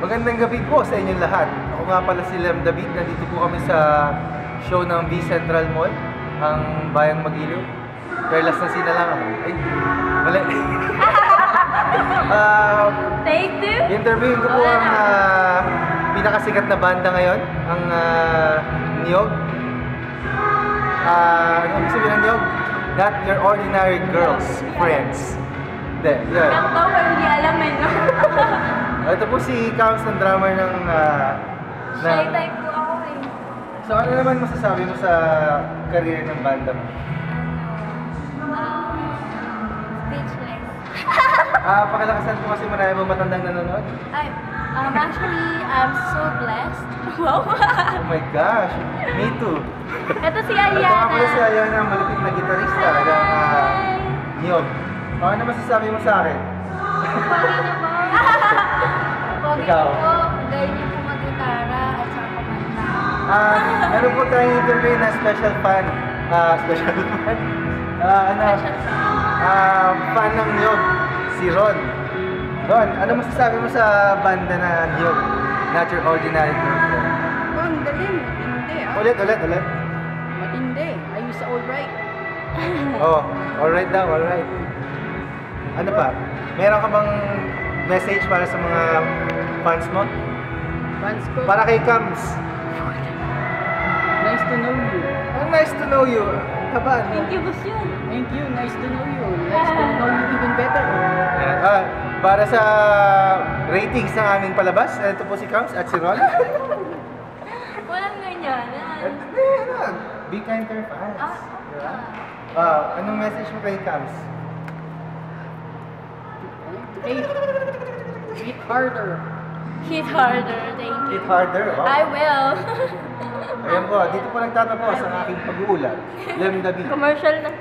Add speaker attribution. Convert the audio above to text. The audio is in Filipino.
Speaker 1: Magandang gabi po sa inyong lahat. Ako nga pala si Lem David. Nandito po kami sa show ng V Central Mall, ang Bayang Magiliw. Careless na sina lang. Ay, mali.
Speaker 2: Take two.
Speaker 1: Interviewin ko po ang pinakasikat na banda ngayon, ang Niyog. Ano ibig sabihin ng Niyog? Not Your Ordinary Girls, Friends. Hindi, yeah.
Speaker 2: Ang tawag, hindi alam eh, no?
Speaker 1: Ito po si Kams, ng drummer ng...
Speaker 2: Shy type po ako eh.
Speaker 1: So ano naman masasabi mo sa career ng banda mo?
Speaker 2: Speechless.
Speaker 1: Pakalakasan po kasi marami mong matandang nanonood.
Speaker 2: Actually, I'm so blessed. Wow.
Speaker 1: Oh my gosh, me too.
Speaker 2: Ito si
Speaker 1: Ito nga
Speaker 2: Ariana.
Speaker 1: pala si Ariana, ang malupit na gitarista ng Niyog. Ano masasabi mo sa akin?
Speaker 2: Pogi niyo po. Pogi niyo
Speaker 1: Ikaw?
Speaker 2: po. Galing niyo po mag-gitara at saka kumanta.
Speaker 1: Meron po tayong interview na special fan. Special fan?
Speaker 2: Special
Speaker 1: Fan ng Niyog, si Ron. Ron, ano masasabi mo sa banda na Niyog? Not Your Ordinary Girlfriend.
Speaker 3: Oh, ang galing. Matindi ah.
Speaker 1: Ulit.
Speaker 3: Matindi. Ayos sa alright.
Speaker 1: Oh, alright daw, alright. Ano pa? Meron ka bang message para sa mga fans mo?
Speaker 3: Fans ko.
Speaker 1: Para kay Kams.
Speaker 3: Nice to know you.
Speaker 1: Oh, nice to know you. Kaban.
Speaker 2: Thank you, boss yun.
Speaker 3: Thank you. Nice to know you. Nice to know you even better.
Speaker 1: Para sa ratings ng aming palabas, ito po si Kams at si Ron.
Speaker 2: Walang ganyan.
Speaker 1: Be kind to your fans. Diba?
Speaker 2: Ah.
Speaker 1: Anong message mo kay Kams?
Speaker 3: Hey, hit harder.
Speaker 2: Hit harder, thank you.
Speaker 1: Hit harder. Wow.
Speaker 2: I will.
Speaker 1: Ayan po, dito po nagtatapos ang aking pag-uulat. Lem David.
Speaker 2: Commercial na.